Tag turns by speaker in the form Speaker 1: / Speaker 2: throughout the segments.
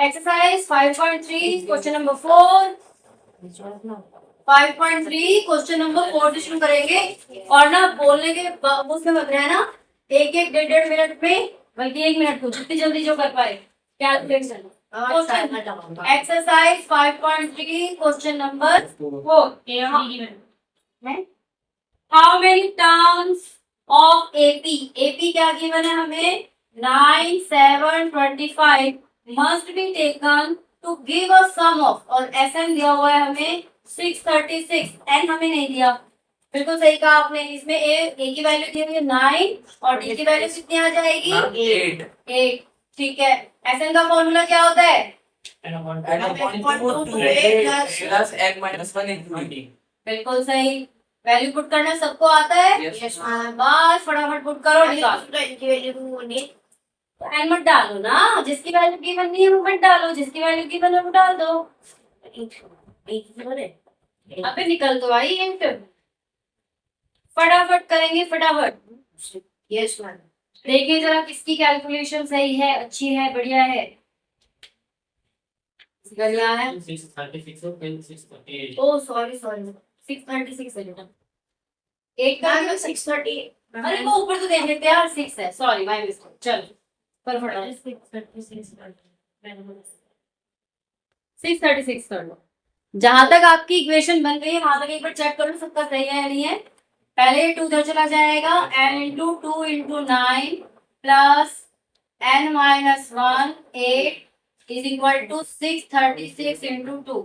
Speaker 1: Exercise 5.3 question number 4। 5.3 question number 4 से शुरू करेंगे और ना बोलने के उसमें बन रहा है ना एक एक डेढ़ डेढ़ मिनट में, बल्कि 1 मिनट को जितनी जल्दी जो कर पाए calculation. Exercise 5.3 question number 4। How many terms of AP, AP क्या गिवन है हमें 9, 7, 25 must be taken to give a sum of, और SN दिया हुआ है हमें 636, N हमें नहीं दिया। बिल्कुल सही कहा आपने। इसमें ए की वैल्यू दी हुई है 9 और डी की वैल्यू कितनी आ जाएगी 8। ठीक है, SN का फॉर्मूला क्या होता है बिल्कुल सही। वैल्यू पुट करना सबको आता है बस फटाफट पुट करो निकाल। एन मत डालो ना, जिसकी वैल्यू गिवन नहीं है वो मत डालो, जिसकी वैल्यू गिवन है वो डाल दो। अबे निकल तो आई एंट, फटाफट करेंगे फटाफट। Yes ma'am. देखिए जरा किसकी कैलकुलेशन सही है, अच्छी है, बढ़िया है। बढ़िया है। ओ सॉरी 636 है बेटा। 8 का 630। अरे वो ऊपर तो देख लेते हैं यार, 6 है, सॉरी माय मिस्टेक। चल पर फटाफट 636 कर लो। जहां तक आपकी इक्वेशन बन गई है वहां तक एक बार चेक करो सबका सही है या नहीं है। पहले 2 उधर चला जाएगा, n into 2 into 9 plus n minus 1 8 is equal to 636 into 2।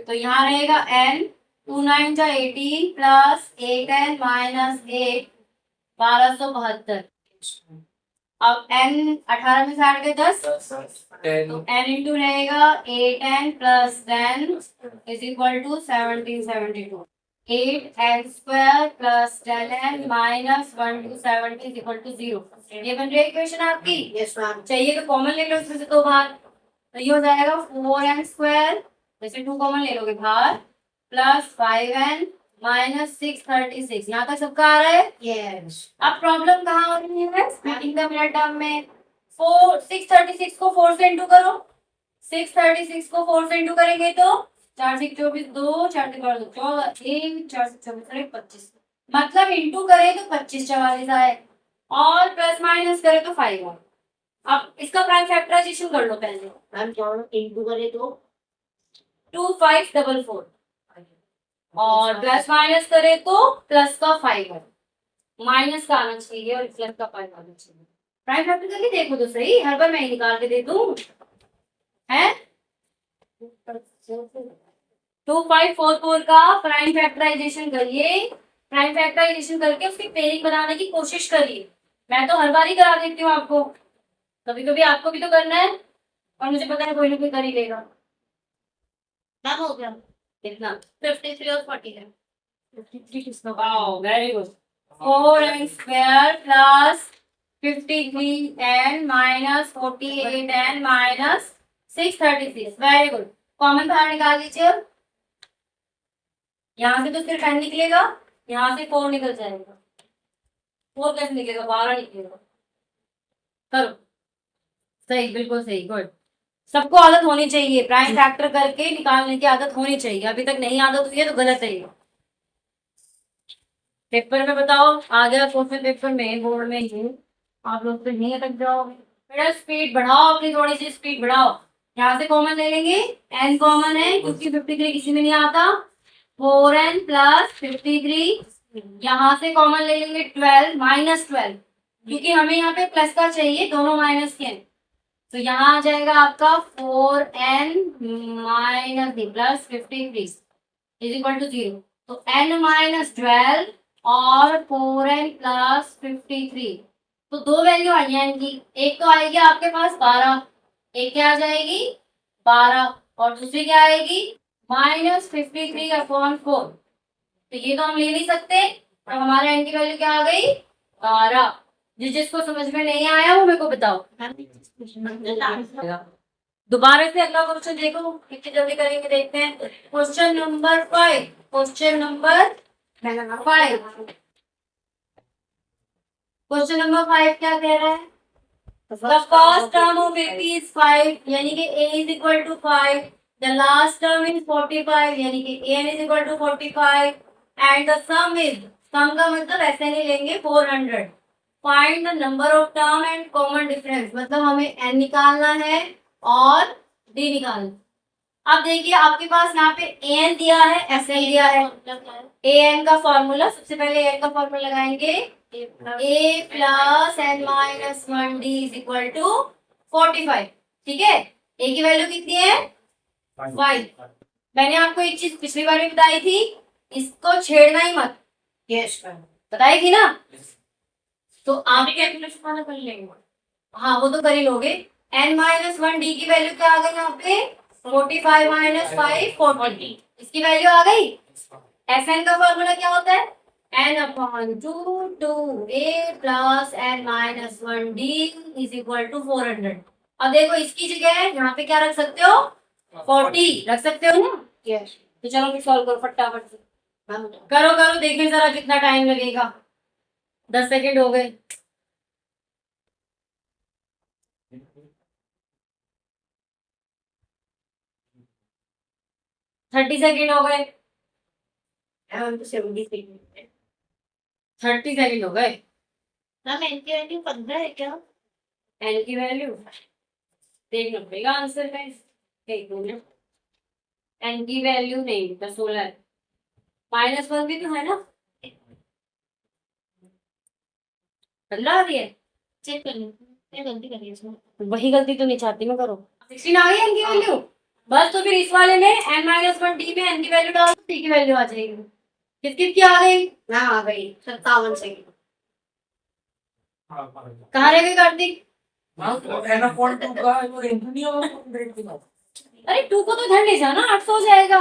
Speaker 1: तो यहाँ रहेगा n 2 9 जा 18 प्लस 8n माइनस 8 1272। अब n 18 में से 8 गए 10 तो n इंटू रहेगा 8n plus 10 is equal to 1772। 8n square plus 10n minus 1 two 70 is equal to 0। ये बन रही है इक्वेशन आपकी। Yes ma'am. चाहिए तो कॉमन ले लो इसमें से 2 बार, तो ये हो जाएगा 4n स्क्वायर, जैसे 2 कॉमन ले लोगे बाहर, प्लस 5n माइनस 636। यहाँ तक सबका आ रहा है। yes. अब प्रॉब्लम कहाँ हो रही है स्प्लिटिंग द मिनट टर्म में। 636 को 4 से इंटू करो। 636 को 4 से इंटू करेंगे तो 4 से 24 2 4 से 12 14 1 4 से 24 25, मतलब इंटू करें तो 25 44 आए और प्लस माइनस करें तो 5 आए। अब इसका प्राइम फैक्टराइजेशन कर लो पहले। मैम क्या इंटू करें तो 2544 और प्लस माइनस करे तो प्लस का 5 है, माइनस का आना चाहिए और प्लस का 5 आना चाहिए। प्राइम फैक्टर करके देखो तो सही, हर बार मैं ही निकाल के दे दूं है। 2544 का प्राइम फैक्टराइजेशन करिए, प्राइम फैक्टराइजेशन करके उसकी पेयरिंग बनाने की कोशिश करिए। मैं तो हर बार ही करा देती हूँ आपको, कभी कभी आपको भी तो करना है और मुझे पता है कोई ना कोई कर ही लेगा। क्या हो गया कितना 53 और 40 है। 53 किसका? Wow very good. 4n square plus 53n minus 48n minus 636। Very good. Common बाहर निकाल लीजिए। यहाँ से तो सिर्फ n निकलेगा, यहाँ से 4 निकल जाएगा। 4 कैसे निकलेगा 12 निकलेगा। करो सही, बिल्कुल सही, गुड। सबको आदत होनी चाहिए, प्राइम फैक्टर करके निकालने की आदत होनी चाहिए। अभी तक नहीं आदत हुई है तो गलत है ये। पेपर में बताओ आ गया क्वेश्चन पेपर में, बोर्ड में ही आप लोग तो नहीं अटक जाओगे। बेटा स्पीड बढ़ाओ, अपनी थोड़ी सी स्पीड बढ़ाओ। यहाँ से कॉमन ले लेंगे, n कॉमन है क्योंकि 53 किसी में नहीं आता। 4n प्लस 53, यहाँ से कॉमन ले लेंगे 12 माइनस 12 क्योंकि हमें यहाँ पे प्लस का चाहिए, दोनों माइनस के हैं। तो यहाँ आ जाएगा आपका 4n minus plus 53 is equal to 0। तो n माइनस 12 और 4n प्लस 53, तो 2 वैल्यू आई है इनकी। एक तो आएगी आपके पास 12, एक क्या आ जाएगी 12 और दूसरी क्या आएगी माइनस 53 अपॉन 4। तो ये तो हम ले नहीं सकते, तो हमारे n की वैल्यू क्या आ गई 12। जिसको समझ में नहीं आया वो मेरे को बताओ। दोबारा से अगला क्वेश्चन देखो कितनी जल्दी करेंगे, देखते हैं। क्वेश्चन नंबर 5, क्वेश्चन नंबर 5 क्या कह रहा है। The first term of AP is 5 यानी कि A is equal to 5. The last term is 45 यानी कि AN is equal to 45 and the sum का मतलब ऐसे नहीं लेंगे 400. Find the number of term and common difference मतलब हमें N निकालना है और D निकालना. अब देखिए आपके पास यहाँ पे AN दिया है, SN दिया है. AN का फॉर्मूला सबसे पहले AN का फॉर्मूला लगाएंगे. A plus n minus 1D is equal to 45. ठीक है, A की वैल्यू कितनी है 5. मैंने आपको एक चीज पिछली बार भी बताई थी, इसको छेड़ना ही मत. यस बताई थी ना. तो आप कैलकुलेशन कर लेंगे. हाँ वो तो कर ही लोगे. n माइनस 1D की वैल्यू क्या आ गई यहाँ पे 45 माइनस 5 40. इसकी वैल्यू आ गई. Fn का फॉर्मूला क्या होता है n upon 2a plus n minus 1D is equal to 400. अब देखो इसकी जगह यहाँ पे क्या रख सकते हो 40 रख सकते हो ना. यस. तो चलो फिर सॉल्व करो फटाफट से. करो करो देखें जरा कितना टाइम लगेगा. 10 सेकेंड हो गए. 30 सेकेंड हो गए. 30 सेकेंड हो गए. मैम एन की वैल्यू 15 है क्या. एन की वैल्यू देखना पड़ेगा आंसर में. एक मिनट. एन की वैल्यू नहीं तो 16 है. -1 भी तो है ना. 15 आ रही है. चेक कर लो. गलती करी है इसमें. वही गलती तो नहीं चाहती मैं करो. 16 आ गई एन की वैल्यू. बस तो फिर इस वाले में n माइनस 1D में n की वैल्यू डाल दो. D की वैल्यू आ जाएगी. किसकी आ गई. मैं आ गई 57 सेकंड. कहाँ रह गई कार्तिक. अरे 2 को तो इधर ले जाना 800 हो जाएगा.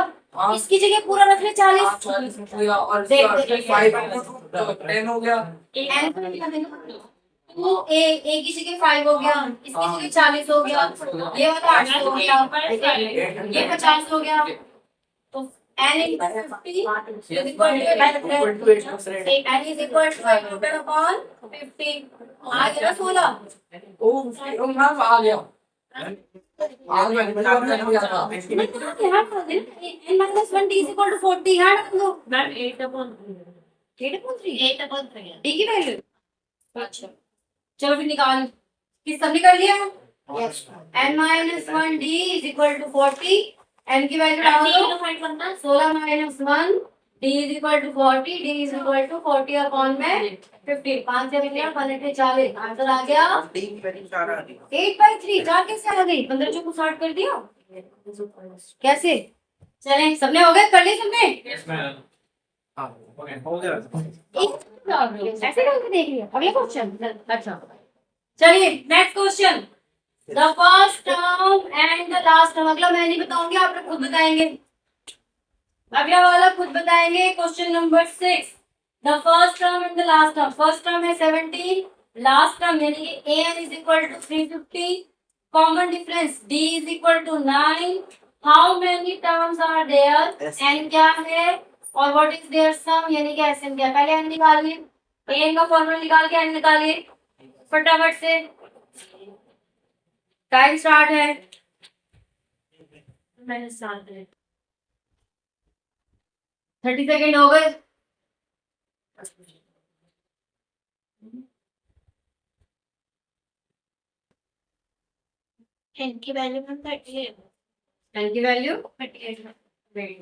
Speaker 1: इसकी जगह पूरा रख ले 40. तो ए की जगह 5 हो गया. इसकी जगह 40 हो गया. ये वाला 800 हो गया. ये 50 हो गया. तो n is equal to 100 upon 50. आ गया 16. आ गया. n minus 1D is equal to 40. यहाँ रख दो. मैम 8/3 D की वैल्यू. अच्छा चलो फिर निकाल. किस सब निकाल लिया. n minus 1D is equal to 40. n की वैल्यू डाल दो. 16 minus 1 D is equal to 40. D is equal to 40 upon में 50. 5 से मिलियन 15 40. आंसर आ गया 8/3. 4 कैसे आ गई. 15 को 60 कर दिया. कैसे. चलें सबने हो गए. कर लिए सबने. ऐसे करके देख लिया. अगले क्वेश्चन. अच्छा चलिए next question. The first term and the last term. अगला मैं नहीं बताऊंगी आप लोग खुद बताएंगे. अगला वाला खुद बताएंगे. Question number 6. The first term and the last term. First term है 17. लास्ट टर्म यानी कि an is equal to 350. Common difference d is equal to 9. How many terms are there. n क्या है और व्हाट इज देयर सम यानी कि sn क्या. पहले n निकालिए. an का फॉर्मूला निकाल के n निकालिए फटाफट से. टाइम स्टार्ट है. मैंने स्टार्ट किया. 30 सेकेंड हो गए. n की वैल्यू 38. n की वैल्यू 38. Very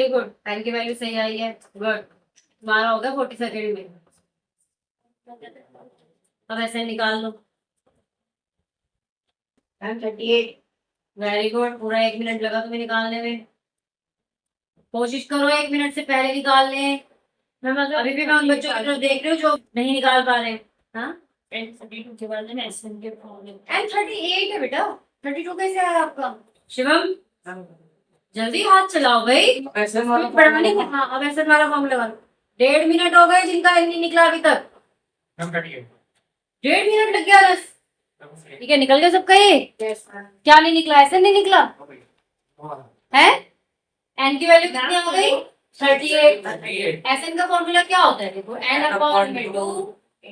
Speaker 1: good. n की वैल्यू सही आई है. गुड. तुम्हारा हो गया 40 सेकेंड में. अब ऐसे निकाल लो. 38. Very good. पूरा 1 मिनट लगा तुम्हें निकालने में. कोशिश करो 1 मिनट से पहले निकाल लें. अभी भी मैं उन बच्चों की तरफ देख रही हूँ जो नहीं निकाल पा रहे. हाँ N38 है बेटा. 32 कैसे आया आपका. शिवम जल्दी हाथ चलाओ भाई. बढ़ाने में. हाँ अब ऐसे हमारा फॉर्म लगा. 1.5 मिनट हो गए जिनका नहीं निकला अभी तक. 1.5 मिनट लग गया बस. ठीक है निकल गया सबका. ये क्या नहीं निकला. ऐसे नहीं निकला है. n की वैल्यू कितनी आ गई 38। एसएन का फॉर्मूला क्या होता है? देखो n अपॉन में 2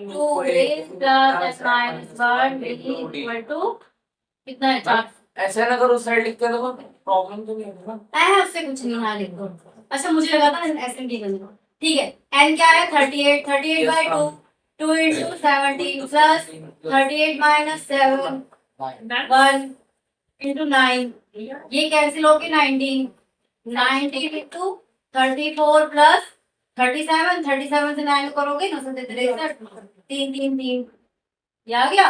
Speaker 1: 2 raise plus s minus 1 equal to कितना है? 4।
Speaker 2: ऐसे ना करो, साइड लिख के दो, प्रॉब्लम तो नहीं होगा
Speaker 1: है उससे कुछ नहीं, हाँ लिख दो। अच्छा मुझे लगा था एसएन की करनी। ठीक है, n क्या है? 38। 38 by 2 2 into 17 plus 38 minus 7 1 into 9, ये कैंसिल होके 19 19 इंटू 34 प्लस 37 37 से 9 करोगे 9 से 63 3 3 3, ये आ गया।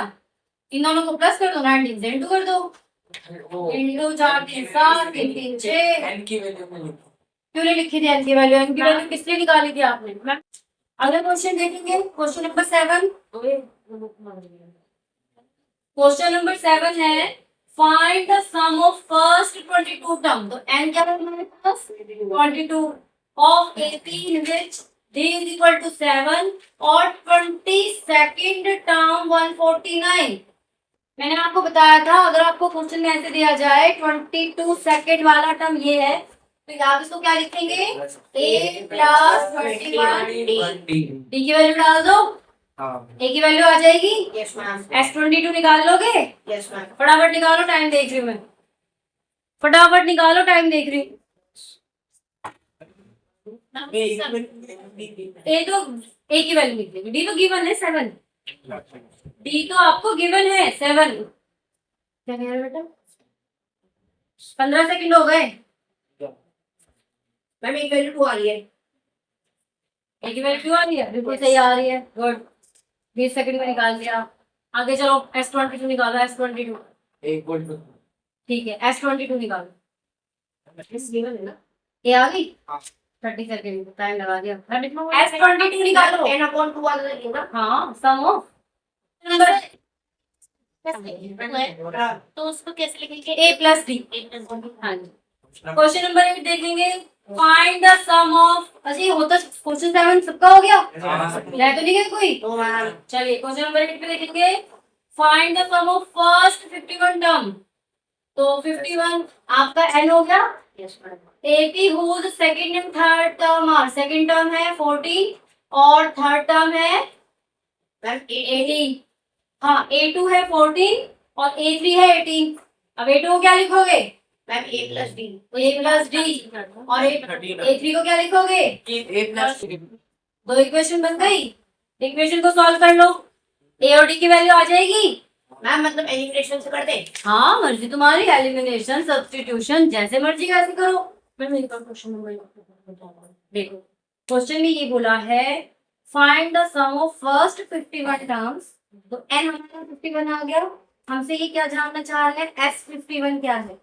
Speaker 1: इन दोनों को प्लस कर दो, 19 से इंटू कर दो, इंटू 4 3 7 3 3 6।
Speaker 2: n की वैल्यू में लिखो।
Speaker 1: क्यों नहीं लिखी थी एन की वैल्यू? एन की वैल्यू किस लिए निकाली थी आपने? अगला क्वेश्चन देखेंगे, क्वेश्चन नंबर 7। क्वेश्चन नंबर 7 है find the sum of first 22 term. तो n क्या है हमारे पास? 22 of 18 which d is equal to 7 और 22nd टर्म 149। मैंने आपको बताया था अगर आपको क्वेश्चन में ऐसे दिया जाए 22 सेकंड वाला टर्म ये है, तो आप इसको क्या लिखेंगे? a प्लस 21 d की वैल्यू डाल दो, a की वैल्यू आ जाएगी।
Speaker 3: Yes ma'am.
Speaker 1: s22 निकाल लोगे?
Speaker 3: Yes ma'am.
Speaker 1: फटाफट निकालो, टाइम देख रही हूँ मैं, फटाफट निकालो, टाइम देख रही हूँ। a तो a की वैल्यू लिख देंगे, d तो गिवन है 7, d तो आपको गिवन है 7। क्या कह रहे बेटा? 15 सेकंड हो गए।
Speaker 3: मैम एक वैल्यू 2 आ रही है।
Speaker 1: एक ही वैल्यू आ रही है, बिल्कुल सही आ रही है, गुड। 20 सेकंड में निकाल दिया। आगे चलो, S22 निकालो, S22। ठीक है, S22 निकालो। ये आ गई? 30 सेकंड टाइम लगा दिया। S22 निकालो।
Speaker 3: n अपॉन 2 वाला है ना?
Speaker 1: हाँ, सम ऑफ नंबर
Speaker 3: तो उसको कैसे लिखेंगे?
Speaker 1: a plus d। हाँ जी। क्वेश्चन नंबर 8 देखेंगे, फाइंड द सम ऑफ। अच्छा ये होता क्वेश्चन 7 सबका हो गया? रह तो नहीं गया कोई?
Speaker 3: तो मैम
Speaker 1: चलिए क्वेश्चन नंबर 8 पे देखेंगे, find the sum of first 51 term. तो 51 आपका n हो गया।
Speaker 3: Yes ma'am.
Speaker 1: 80 whose second and third term are, second term है 40 और थर्ड टर्म है
Speaker 3: मैम
Speaker 1: 80। हाँ, A2 है 14 और A3 है 18। अब A2 को क्या लिखोगे?
Speaker 3: Ma'am a plus d।
Speaker 1: a plus d और A3 को क्या लिखोगे? दो इक्वेशन बन गई, इक्वेशन को सॉल्व कर लो, a और d की वैल्यू आ जाएगी।
Speaker 3: मैम मतलब एलिमिनेशन से कर दे?
Speaker 1: हाँ मर्जी तुम्हारी, एलिमिनेशन सब्स्टिट्यूशन जैसे मर्जी कैसे करो। क्वेश्चन नंबर देखो, क्वेश्चन में ये बोला है find the sum of first 51 terms. तो n हमारा 51 आ गया, हमसे ये क्या जानना चाह रहे हैं? S51 क्या है?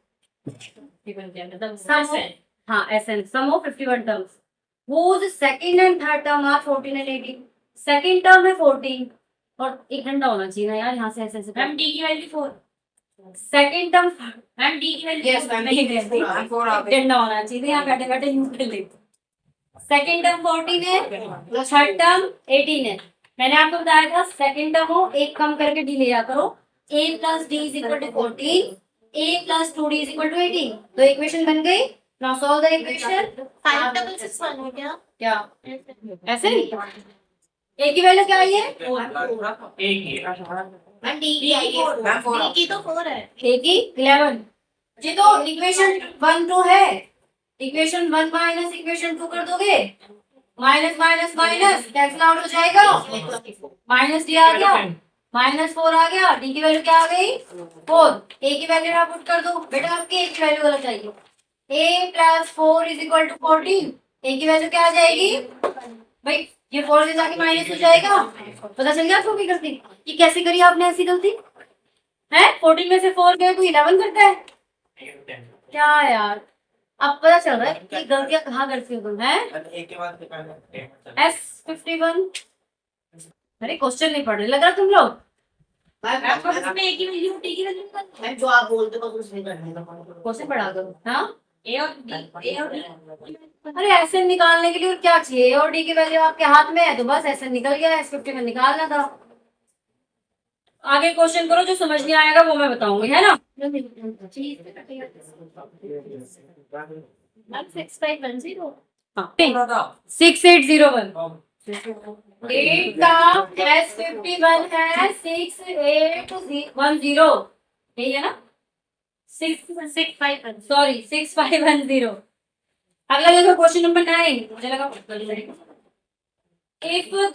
Speaker 1: 51 क्या है? मतलब सम ऑफ, हाँ SN, sum of 51 terms whose second and third term are 14 and 18। Second term है 14 और एक घंटा होना चाहिए ना यार, यहाँ से ऐसे
Speaker 3: मैम d की value 4।
Speaker 1: Second term
Speaker 3: ma'am d की वैल्यू
Speaker 1: यस मैम,
Speaker 3: नहीं
Speaker 1: एक घंटा होना चाहिए, यहाँ बैठे बैठे यूज कर ले। सेकंड टर्म 14 है, थर्ड टर्म 18 है। मैंने आपको बताया था सेकंड टर्म हो एक कम करके डी लिया करो, a plus d is equal to 14, a plus 2d is equal to 18। तो इक्वेशन बन गई। Now solve the equation.
Speaker 3: 566 है क्या?
Speaker 1: क्या ऐसे a की वैल्यू क्या आई है?
Speaker 3: मैम d की आई है। मैम 4 d की तो 4 है।
Speaker 1: a की 11। जी तो इक्वेशन 1 2 है, इक्वेशन 1 माइनस इक्वेशन 2 कर दोगे, minus minus minus cancel out हो जाएगा, माइनस डी आ गया, -4 आ गया, डी की वैल्यू क्या आ गई? 4। ए की वैल्यू आप पुट कर दो बेटा, आपकी ए की वैल्यू गलत आई है। a plus 4 is equal to 14। A की वैल्यू क्या आ जाएगी भाई? ये 4 से जाके माइनस हो जाएगा। पता चल गया आपको की गलती? ये कैसे करी आपने ऐसी गलती है? 14 में से 4 गए तो 11 करता है क्या यार? अब पता चल रहा है कि गलतियां कहाँ करती हो तुम, है? S51। अरे क्वेश्चन नहीं पढ़ रहे लग रहा तुम लोग।
Speaker 3: मैम उसमें a की वैल्यू d की वैल्यू मैम जो आप बोलते हो उसमें करना है।
Speaker 1: क्वेश्चन पढ़ा करो। हाँ
Speaker 3: a और d
Speaker 1: अरे ऐसे निकालने के लिए और क्या चाहिए? और डी की वैल्यू आपके हाथ में है तो बस ऐसे निकल गया। S51 निकालना था। आगे क्वेश्चन करो, जो समझ नहीं आएगा वो मैं बताऊंगी, है ना?
Speaker 3: मैम 6510
Speaker 1: हाँ
Speaker 2: पूरा था
Speaker 1: 6801 8 का S51 है 6810, यही है ना?
Speaker 3: 665
Speaker 1: सॉरी 6510। अगला देखो क्वेश्चन नंबर 9, मुझे लगा if the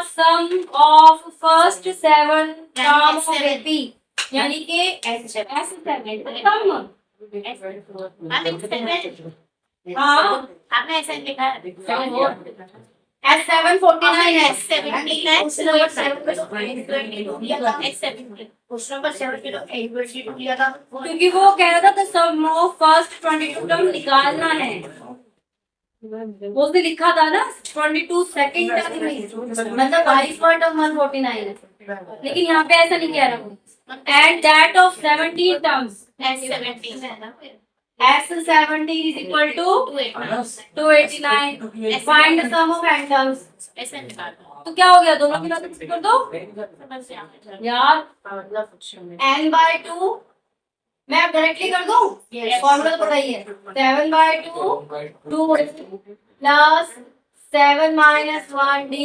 Speaker 1: sum of first 7 term of AP यानी कि S7 हाँ
Speaker 3: आपने ऐसा लिखा है
Speaker 1: S749 है
Speaker 3: क्वेश्चन नंबर 7 लिया था
Speaker 1: क्योंकि वो कह रहा था the sum of first 22 term निकालना है, वो उसने लिखा था ना 22 सेकंड टर्म में, मतलब 22वां टर्म 149 है, लेकिन यहाँ पे ऐसा नहीं कह रहा हूँ। At that of 17 terms S17 is equal to 289, find the sum of n terms।
Speaker 3: ऐसा निकालना
Speaker 1: तो क्या हो गया, दोनों की बात कर दो यार, n/2 मैं अब डायरेक्टली कर दूं, फॉर्मूला तो वही है 7/2 2 plus 7 minus 1d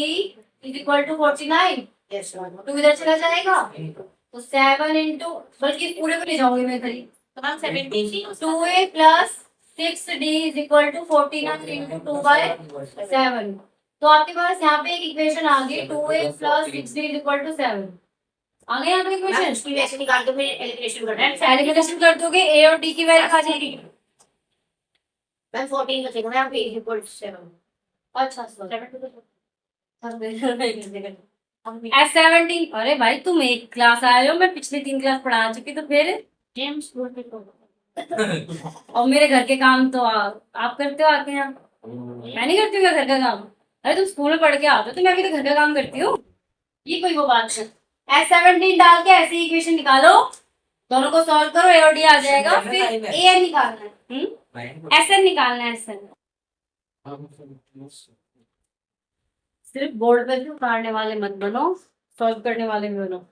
Speaker 1: is equal to 49। तो इधर चला जाएगा तो 7 इंटू, बल्कि पूरे को ले जाऊंगी मैं इधर ही,
Speaker 3: तो हम 17
Speaker 1: 2a plus 6d is equal to 49 into 2/7। तो आपके पास यहाँ पे एक इक्वेशन आ गई 2a plus 6d is equal to 7। आ गई यहाँ पे इक्वेशन,
Speaker 3: इसकी वैसे निकाल के फिर एलिमिनेशन करना है
Speaker 1: एलिमिनेशन कर दोगे a और d की वैल्यू आ जाएगी।
Speaker 3: मैं 14 का देखो यहाँ पे इक्वल 7
Speaker 1: अच्छा S17, अरे भाई तुम एक क्लास आए हो, मैं पिछली 3 क्लास पढ़ा चुकी, तो फिर
Speaker 3: जेम्स स्कूल पे
Speaker 1: और मेरे घर के काम तो आप करते हो आके यहाँ, मैं नहीं करती हूँ क्या घर का काम? अरे तुम स्कूल में पढ़ के आते हो तो मैं भी तो घर का काम करती हूँ, ये कोई वो बात है। S17 डाल के ऐसी इक्वेशन निकालो, दोनों को सॉल्व करो, ए और डी आ जाएगा, फिर ए एन निकालना है, एस एन निकालना है, एस एन। सिर्फ बोर्ड पे क्यों उतारने वाले मत बनो, सॉल्व करने वाले भी बनो।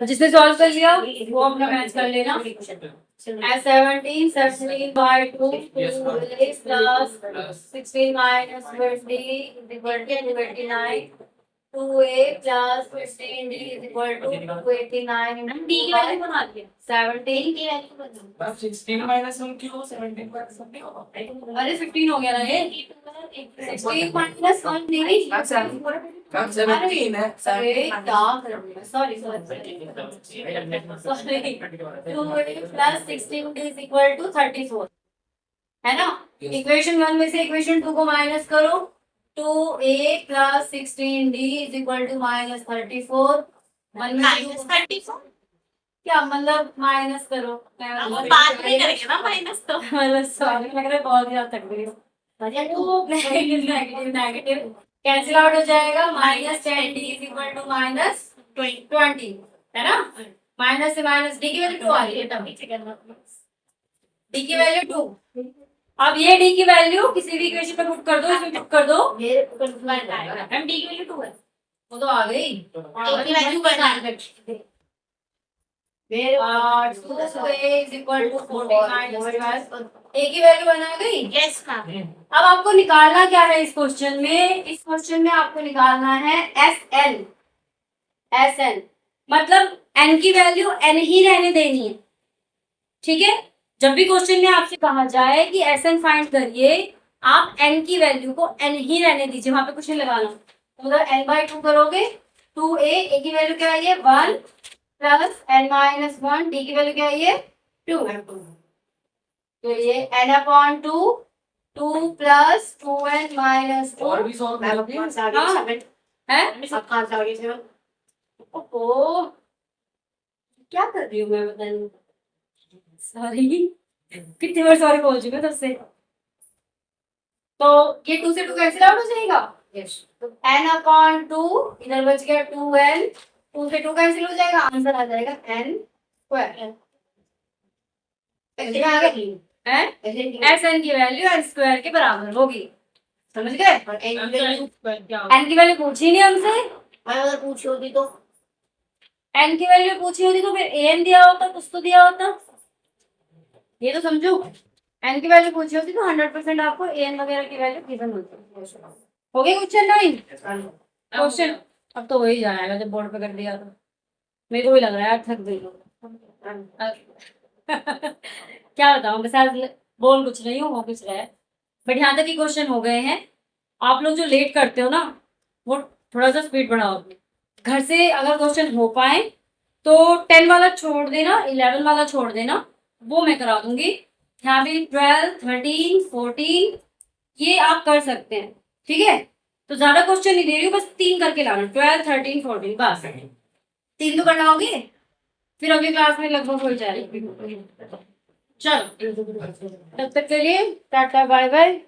Speaker 1: जिसने सॉल्व कर लिया वो अपना मैच कर लेना। S17 17/2 2a plus 16 minus 20 is equal to 29, 2a plus 15d is equal to 289 into
Speaker 3: D की वैल्यू बना दिया
Speaker 1: 17।
Speaker 3: की वैल्यू बना
Speaker 2: मैम 16 माइनस 1 क्यों 17 माइनस 1 क्यों
Speaker 1: अरे 15 हो गया ना ये, 16 minus 1 नहीं,
Speaker 2: मैम 17 है
Speaker 1: अरे क्या कर रही है, sorry 2a plus 16d is equal to 34 है ना। इक्वेशन 1 में से इक्वेशन 2 को माइनस करो, 2a plus 16d is equal to minus 34। 1 में से 2
Speaker 3: -34
Speaker 1: क्या मतलब माइनस करो,
Speaker 3: हम बात नहीं करेंगे ना माइनस तो
Speaker 1: मतलब सॉरी लग रहा है बहुत ज्यादा तक गई हो। नेगेटिव कैंसिल आउट हो जाएगा, -10d is equal to -20 है ना। माइनस से माइनस डी की वैल्यू 2 आ रही है, डी की वैल्यू 2। अब ये डी की वैल्यू किसी भी इक्वेशन पे पुट कर दो, इसमें पुट कर दो,
Speaker 3: मेरे कंफ्यूजन आएगा हम डी की वैल्यू 2 है
Speaker 1: वो तो आ गई।
Speaker 3: ए की वैल्यू बना मेरे
Speaker 1: 2a is equal to 40 minus 12, ए की वैल्यू बना गई।
Speaker 3: यस मैम
Speaker 1: अब आपको निकालना क्या है इस क्वेश्चन में, इस क्वेश्चन में आपको निकालना है एस एन, मतलब एन की वैल्यू एन ही रहने देनी है, ठीक है। जब भी क्वेश्चन में आपसे कहा जाए कि एस एन फाइंड करिए, आप एन की वैल्यू को एन ही रहने दीजिए, वहां पे कुछ नहीं लगाना। तो मतलब n/2 करोगे, 2a, ए की वैल्यू क्या है ये 1 प्लस n-1, डी की वैल्यू क्या है ये 2, तो ये n/2 2 प्लस 2n माइनस 2
Speaker 2: और भी सॉल्व
Speaker 3: मैम
Speaker 2: करोगे
Speaker 3: कौन सा आगे
Speaker 1: हाँ।
Speaker 3: 7
Speaker 1: है।
Speaker 3: सब कौन सा आगे 7
Speaker 1: ओहो क्या कर रही हूँ मैं, बताइए। सॉरी, कितनी बार सॉरी बोल चुकी हूँ तुझसे। तो ये 2 से 2 कैंसिल आउट हो जाएगा,
Speaker 3: यस
Speaker 1: तो n/2 इधर बच गया 2n, 2 से 2 कैंसिल हो जाएगा, आंसर आ जाएगा n स्क्वायर।
Speaker 3: ऐसे आ गई
Speaker 1: है एस एन की वैल्यू n स्क्वायर के बराबर होगी, समझ गए।
Speaker 3: और एन की वैल्यू
Speaker 1: n की वैल्यू पूछी नहीं हमसे,
Speaker 3: मैं अगर पूछी होती तो
Speaker 1: n की वैल्यू पूछी होती तो फिर an दिया होता, कुछ तो दिया होता, ये तो समझो। एन की वैल्यू पूछी होती तो 100% आपको एन वगैरह की वैल्यू गिवन होती। हो गया क्वेश्चन 9? क्वेश्चन अब तो हो ही जाएगा जब बोर्ड पे कर दिया तो। मेरे को भी लग रहा है यार थक गई हूँ। क्या बताऊँ, बस आज बोल कुछ नहीं हो कुछ रहा है, बट यहाँ तक ही क्वेश्चन हो गए हैं। आप लोग जो लेट करते हो ना, वो थोड़ा सा स्पीड बढ़ाओ अपनी। घर से अगर क्वेश्चन हो पाए तो 10 वाला छोड़ देना, 11 वाला छोड़ देना, वो मैं करा दूंगी। यहाँ भी 12, 13, 14 ये आप कर सकते हैं, ठीक है। तो ज्यादा क्वेश्चन नहीं दे रही हूँ, बस 3 करके लाना, 12, 13, 14 बस 3 तो करवाओगे, फिर अगली क्लास में लगभग हो जाएगी। चलो तब तक के लिए टाटा बाय बाय।